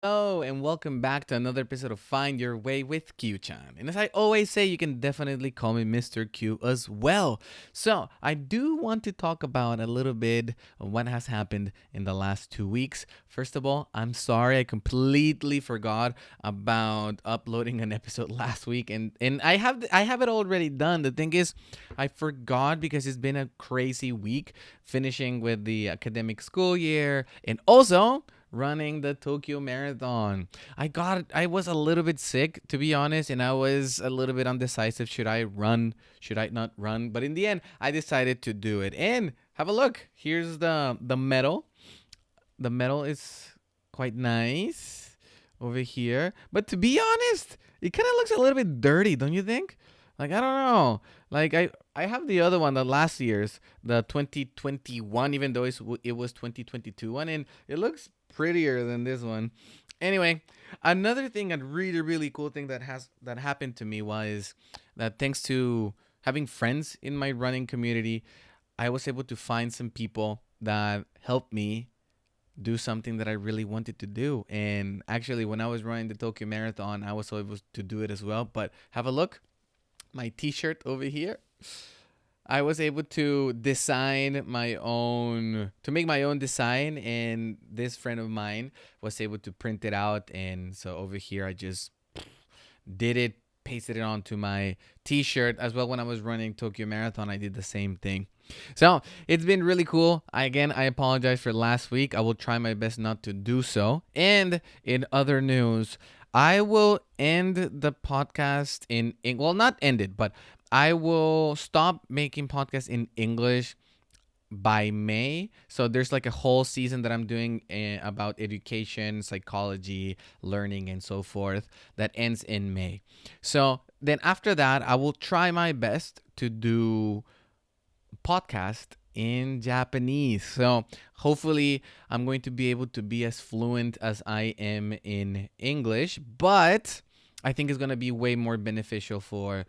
Hello, and welcome back to another episode of Find Your Way with Q-chan. And as I always say, you can definitely call me Mr. Q as well. So, I do want to talk about a little bit of what has happened in the last 2 weeks. First of all, I'm sorry, I completely forgot about uploading an episode last week, and I have it already done. The thing is, I forgot because it's been a crazy week, finishing with the academic school year, and also running the Tokyo Marathon. I was a little bit sick, to be honest, and I was a little bit undecisive. Should I run? Should I not run? But in the end, I decided to do it. And have a look. Here's the medal. The medal is quite nice over here. But to be honest, it kind of looks a little bit dirty, don't you think? Like, I don't know. Like I have the other one, the last year's, the 2021, even though it was 2022 one, and it looks prettier than this one. Anyway, another thing, a really really cool thing that happened to me was that thanks to having friends in my running community, I was able to find some people that helped me do something that I really wanted to do. And actually, when I was running the Tokyo Marathon, I was able to do it as well. But have a look, my T-shirt over here. I was able to make my own design, and this friend of mine was able to print it out. And so over here, I just did it, pasted it onto my T-shirt as well. When I was running Tokyo Marathon, I did the same thing. So it's been really cool. I apologize for last week. I will try my best not to do so. And in other news, I will end the podcast well, not end it, but I will stop making podcasts in English by May. So there's like a whole season that I'm doing about education, psychology, learning, and so forth that ends in May. So then after that, I will try my best to do podcast in Japanese. So hopefully I'm going to be able to be as fluent as I am in English, but I think it's going to be way more beneficial for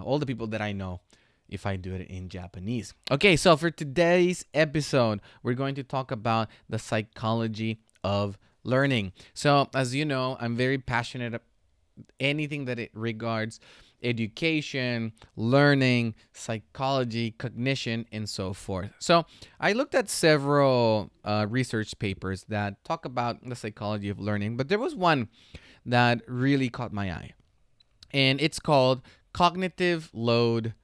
all the people that I know if I do it in Japanese. Okay, so for today's episode, we're going to talk about the psychology of learning. So, as you know, I'm very passionate anything that it regards education, learning, psychology, cognition, and so forth. So I looked at several research papers that talk about the psychology of learning, but there was one that really caught my eye, and it's called cognitive load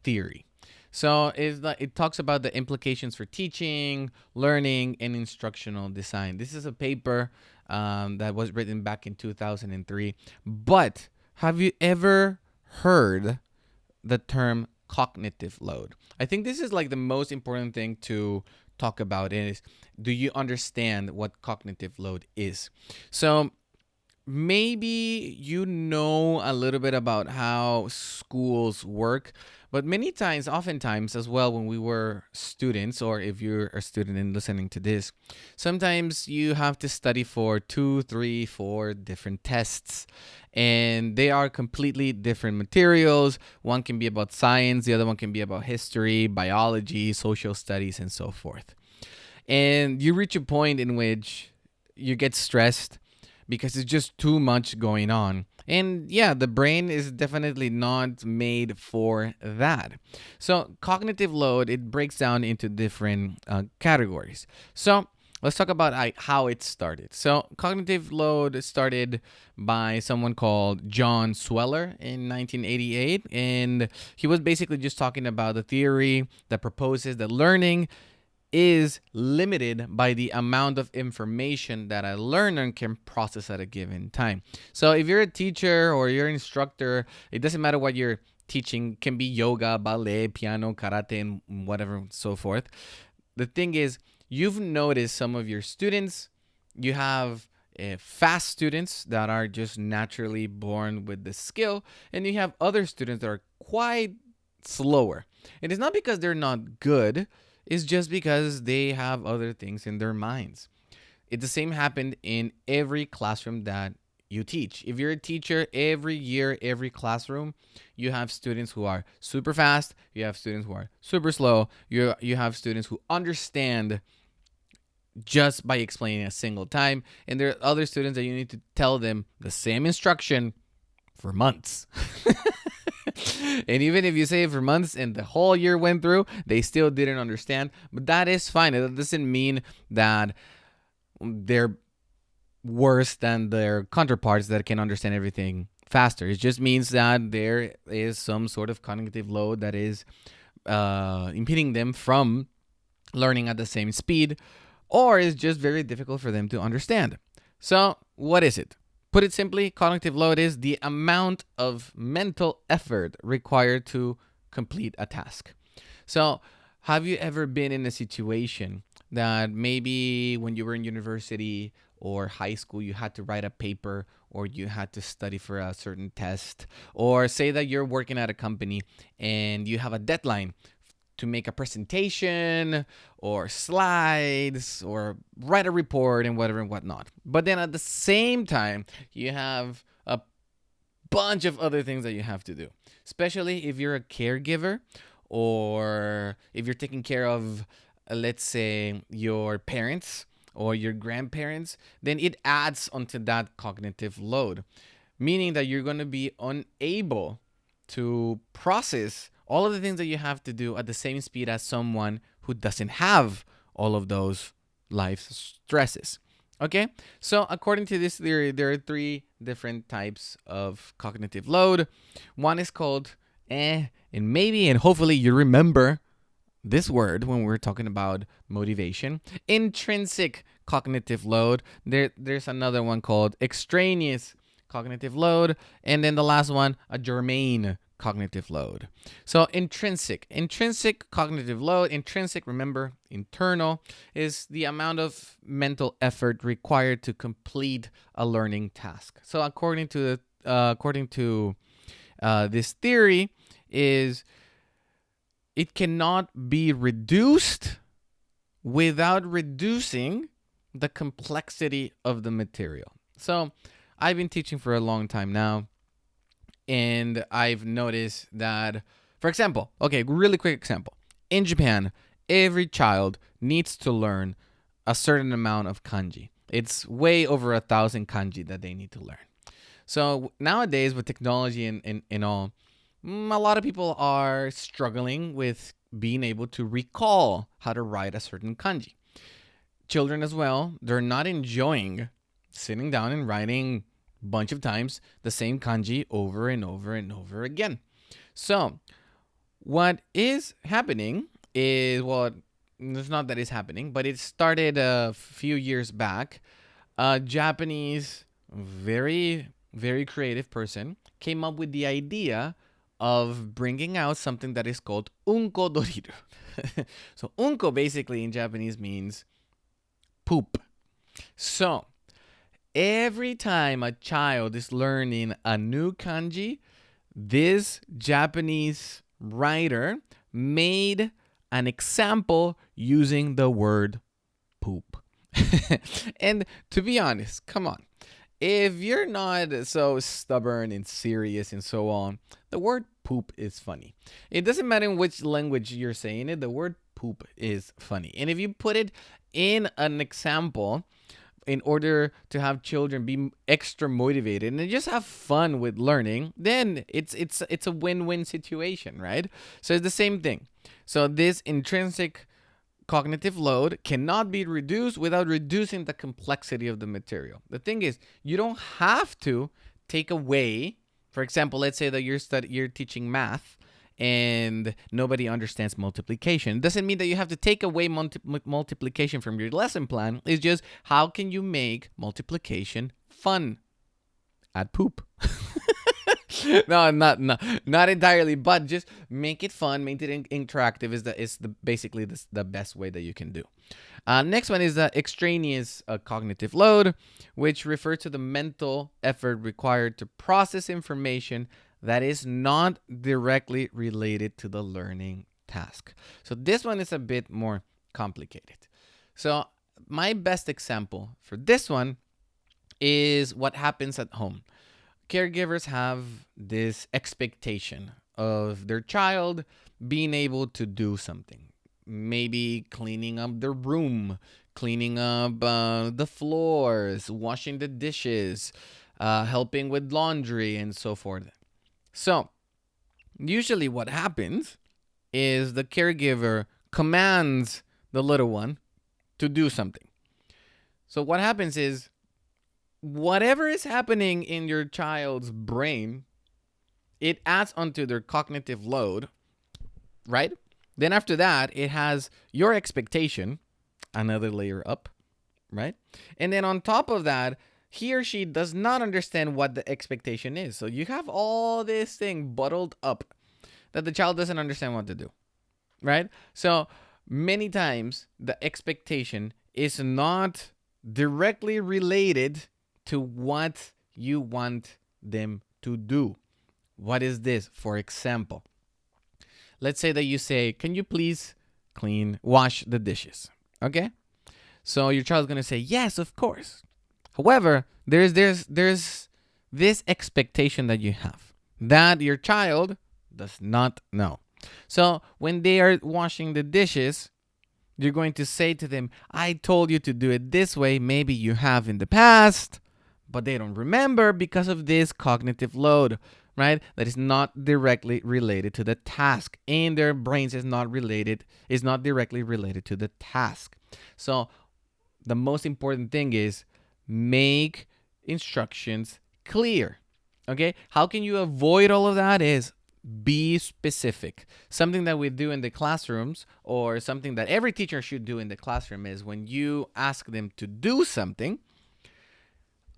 theory. So it talks about the implications for teaching, learning, and instructional design. This is a paper that was written back in 2003. But have you ever heard the term cognitive load? I think this is like the most important thing to talk about is, do you understand what cognitive load is? So maybe you know a little bit about how schools work, but many times, oftentimes as well, when we were students, or if you're a student and listening to this, sometimes you have to study for 2, 3, 4 different tests, and they are completely different materials. One can be about science, the other one can be about history, biology, social studies, and so forth. And you reach a point in which you get stressed because it's just too much going on. And yeah, the brain is definitely not made for that. So, cognitive load, it breaks down into different categories. So, let's talk about how it started. So, cognitive load started by someone called John Sweller in 1988. And he was basically just talking about the theory that proposes that learning is limited by the amount of information that a learner can process at a given time. So if you're a teacher or you're an instructor, it doesn't matter what you're teaching, it can be yoga, ballet, piano, karate, and whatever and so forth. The thing is, you've noticed some of your students, you have fast students that are just naturally born with the skill, and you have other students that are quite slower. And it's not because they're not good, it's just because they have other things in their minds. It's the same happened in every classroom that you teach. If you're a teacher, every year, every classroom, you have students who are super fast, you have students who are super slow, you have students who understand just by explaining a single time. And there are other students that you need to tell them the same instruction for months. And even if you say it for months and the whole year went through, they still didn't understand. But that is fine. It doesn't mean that they're worse than their counterparts that can understand everything faster. It just means that there is some sort of cognitive load that is impeding them from learning at the same speed, or is just very difficult for them to understand. So, what is it? Put it simply, cognitive load is the amount of mental effort required to complete a task. So, have you ever been in a situation that maybe when you were in university or high school, you had to write a paper or you had to study for a certain test, or say that you're working at a company and you have a deadline to make a presentation or slides or write a report and whatever and whatnot. But then at the same time, you have a bunch of other things that you have to do, especially if you're a caregiver or if you're taking care of, let's say, your parents or your grandparents, then it adds onto that cognitive load, meaning that you're going to be unable to process all of the things that you have to do at the same speed as someone who doesn't have all of those life stresses. Okay, so according to this theory, there are three different types of cognitive load. One is called and maybe and hopefully you remember this word when we're talking about motivation. Intrinsic cognitive load. There's another one called extraneous cognitive load, and then the last one, a germane cognitive load. So intrinsic cognitive load. Intrinsic, remember, internal, is the amount of mental effort required to complete a learning task. So according to this theory, is it cannot be reduced without reducing the complexity of the material. So I've been teaching for a long time now, and I've noticed that, for example, okay, really quick example. In Japan, every child needs to learn a certain amount of kanji. It's way over 1,000 kanji that they need to learn. So nowadays, with technology and all, a lot of people are struggling with being able to recall how to write a certain kanji. Children as well, they're not enjoying sitting down and writing a bunch of times the same kanji over and over and over again. So what is happening is, well, it's not that it's happening, but it started a few years back. A Japanese, very, very creative person came up with the idea of bringing out something that is called unko doriru. So unko basically in Japanese means poop. So every time a child is learning a new kanji, this Japanese writer made an example using the word poop. And to be honest, come on. If you're not so stubborn and serious and so on, the word poop is funny. It doesn't matter in which language you're saying it, the word poop is funny. And if you put it in an example in order to have children be extra motivated and just have fun with learning, then it's a win-win situation, right? So it's the same thing. So this intrinsic cognitive load cannot be reduced without reducing the complexity of the material. The thing is, you don't have to take away, for example, let's say that you're teaching math and nobody understands multiplication. It doesn't mean that you have to take away multiplication from your lesson plan. It's just, how can you make multiplication fun? Add poop. No, not entirely, but just make it fun, make it interactive. Is basically the best way that you can do. Next one is the extraneous cognitive load, which refers to the mental effort required to process information that is not directly related to the learning task. So this one is a bit more complicated. So my best example for this one is what happens at home. Caregivers have this expectation of their child being able to do something. Maybe cleaning up their room, cleaning up the floors, washing the dishes, helping with laundry, and so forth. So, usually, what happens is the caregiver commands the little one to do something. So, what happens is whatever is happening in your child's brain, it adds onto their cognitive load, right? Then, after that, it has your expectation, another layer up, right? And then on top of that, he or she does not understand what the expectation is. So you have all this thing bottled up that the child doesn't understand what to do, right? So many times the expectation is not directly related to what you want them to do. What is this? For example, let's say that you say, "Can you please wash the dishes?" Okay? So your child's gonna say, "Yes, of course." However, there's this expectation that you have that your child does not know. So when they are washing the dishes, you're going to say to them, "I told you to do it this way. Maybe you have in the past, but they don't remember because of this cognitive load." Right? That is not directly related to the task. In their brains is not directly related to the task. So the most important thing is make instructions clear. Okay? How can you avoid all of that is be specific. Something that we do in the classrooms, or something that every teacher should do in the classroom, is when you ask them to do something,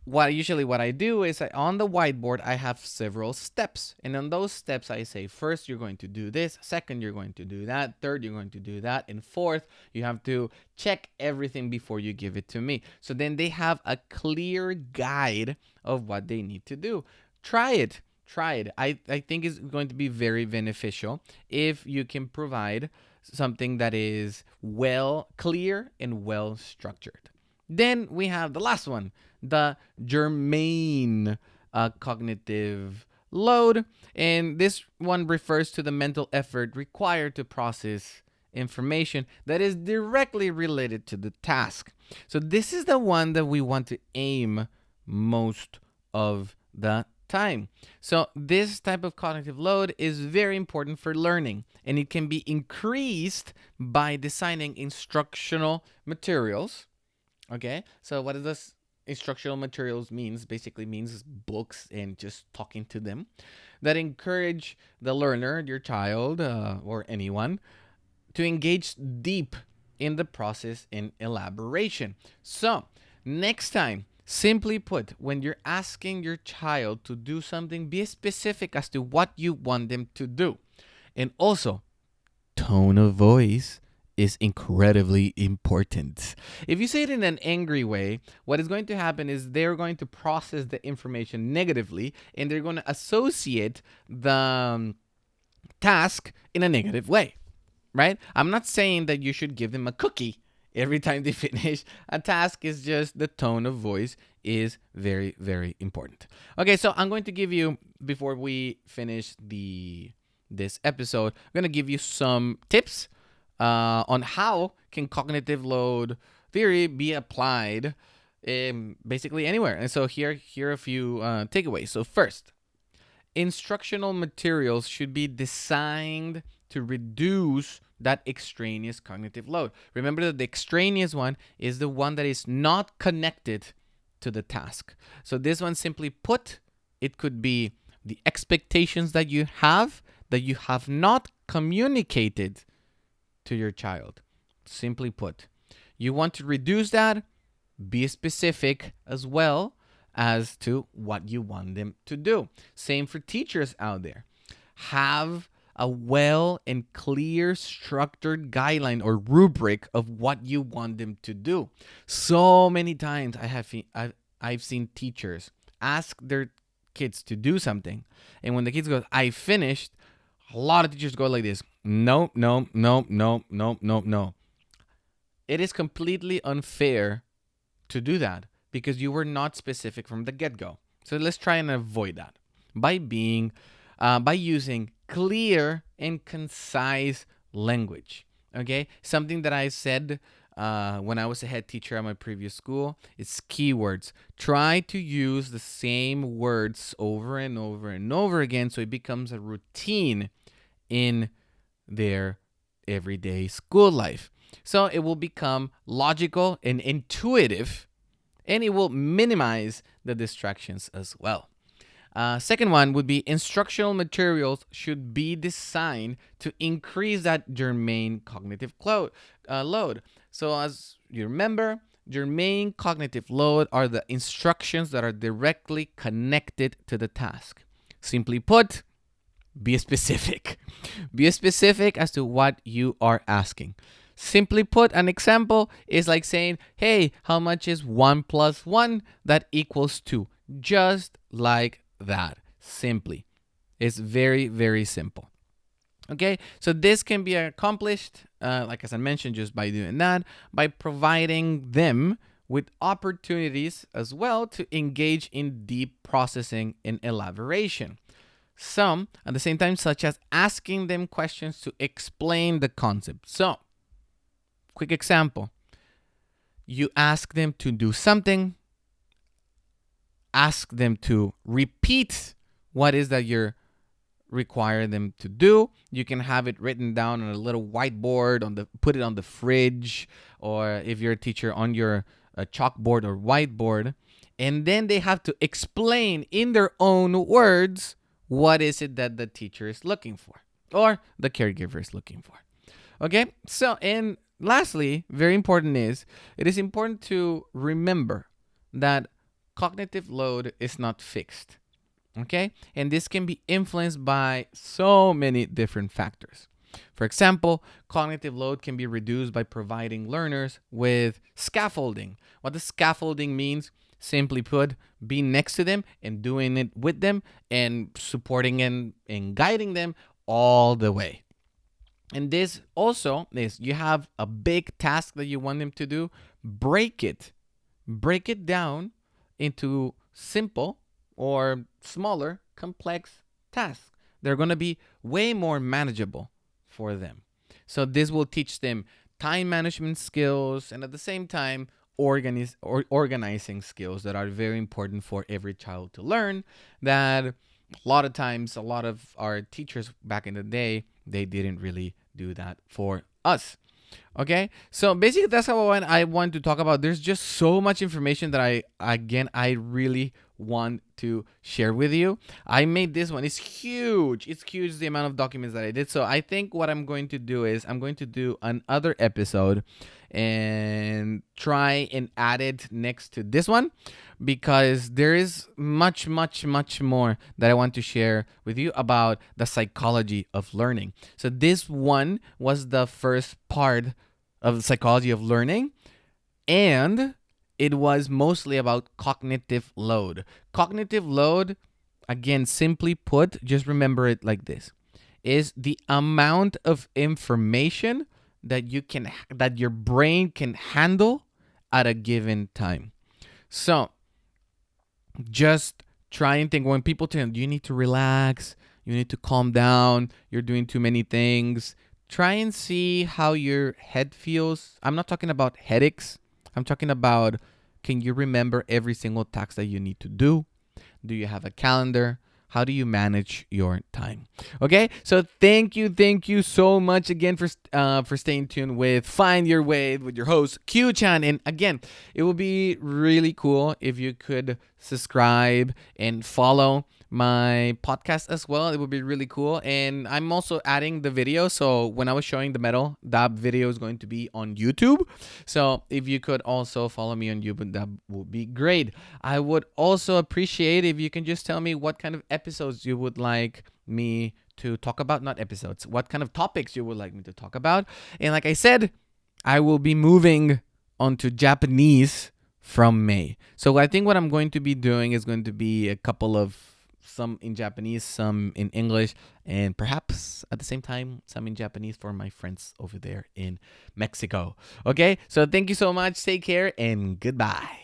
what I do is on the whiteboard I have several steps, and on those steps I say, first you're going to do this, second you're going to do that, third you're going to do that, and fourth you have to check everything before you give it to me. So then they have a clear guide of what they need to do. Try it. I think it's going to be very beneficial if you can provide something that is well clear and well structured. Then we have the last one, the germane cognitive load. And this one refers to the mental effort required to process information that is directly related to the task. So this is the one that we want to aim most of the time. So this type of cognitive load is very important for learning, and it can be increased by designing instructional materials. Okay, so what does this instructional materials means? Basically means books and just talking to them that encourage the learner, your child, or anyone, to engage deep in the process and elaboration. So next time, simply put, when you're asking your child to do something, be specific as to what you want them to do. And also, tone of voice is incredibly important. If you say it in an angry way, what is going to happen is they're going to process the information negatively, and they're going to associate the task in a negative way, right? I'm not saying that you should give them a cookie every time they finish a task. Is just the tone of voice is very, very important. Okay, so I'm going to give you, before we finish this episode, I'm going to give you some tips on how can cognitive load theory be applied basically anywhere. And so here are a few takeaways. So first, instructional materials should be designed to reduce that extraneous cognitive load. Remember that the extraneous one is the one that is not connected to the task. So this one, simply put, it could be the expectations that you have not communicated to your child. Simply put, you want to reduce that, be specific as well as to what you want them to do. Same for teachers out there. Have a well and clear structured guideline or rubric of what you want them to do. So many times I've seen teachers ask their kids to do something, and when the kids go, "I finished," a lot of teachers go like this: "No, no, no, no, no, no, no." It is completely unfair to do that because you were not specific from the get-go. So let's try and avoid that by using clear and concise language. Okay, something that I said when I was a head teacher at my previous school, it's keywords. Try to use the same words over and over and over again so it becomes a routine in their everyday school life. So it will become logical and intuitive, and it will minimize the distractions as well. Second one would be instructional materials should be designed to increase that germane cognitive load. So as you remember, germane cognitive load are the instructions that are directly connected to the task. Simply put, be specific. Be specific as to what you are asking. Simply put, an example is like saying, hey, how much is 1 plus 1? That equals 2. Just like that. Simply. It's very, very simple. Okay, so this can be accomplished, like as I mentioned, just by doing that, by providing them with opportunities as well to engage in deep processing and elaboration. Some, at the same time, such as asking them questions to explain the concept. So, quick example. You ask them to do something, ask them to repeat what is that you're require them to do. You can have it written down on a little whiteboard, put it on the fridge, or if you're a teacher, on your chalkboard or whiteboard. And then they have to explain in their own words what is it that the teacher is looking for or the caregiver is looking for. Okay, so, and lastly, very important is, it is important to remember that cognitive load is not fixed. Okay, and this can be influenced by so many different factors. For example, cognitive load can be reduced by providing learners with scaffolding. What does scaffolding means? Simply put, being next to them and doing it with them and supporting and guiding them all the way. And this also is, you have a big task that you want them to do, break it down into simple or smaller, complex tasks. They're going to be way more manageable for them. So this will teach them time management skills and at the same time organizing skills that are very important for every child to learn, that a lot of times, a lot of our teachers back in the day, they didn't really do that for us. Okay, so basically that's how I want to talk about. There's just so much information that I really want to share with you. I made this one. It's huge. It's huge, the amount of documents that I did. So I think what I'm going to do is I'm going to do another episode and try and add it next to this one, because there is much, much, much more that I want to share with you about the psychology of learning. So this one was the first part of the psychology of learning, and it was mostly about cognitive load. Cognitive load, again, simply put, just remember it like this, is the amount of information that your brain can handle at a given time. So just try and think, when people tell you need to relax, you need to calm down, you're doing too many things, try and see how your head feels. I'm not talking about headaches. I'm talking about, can you remember every single task that you need to do? Do you have a calendar? How do you manage your time? Okay, so thank you so much again for staying tuned with Find Your Way with your host Q-Chan. And again, it would be really cool if you could subscribe and follow my podcast as well. It would be really cool. And I'm also adding the video. So when I was showing the medal, that video is going to be on YouTube. So if you could also follow me on YouTube, that would be great. I would also appreciate if you can just tell me what kind of episodes you would like me to talk about. Not episodes, what kind of topics you would like me to talk about. And like I said, I will be moving onto Japanese from May. So I think what I'm going to be doing is going to be a couple of, some in Japanese, some in English, and perhaps at the same time, some in Japanese for my friends over there in Mexico. Okay, so thank you so much. Take care and goodbye.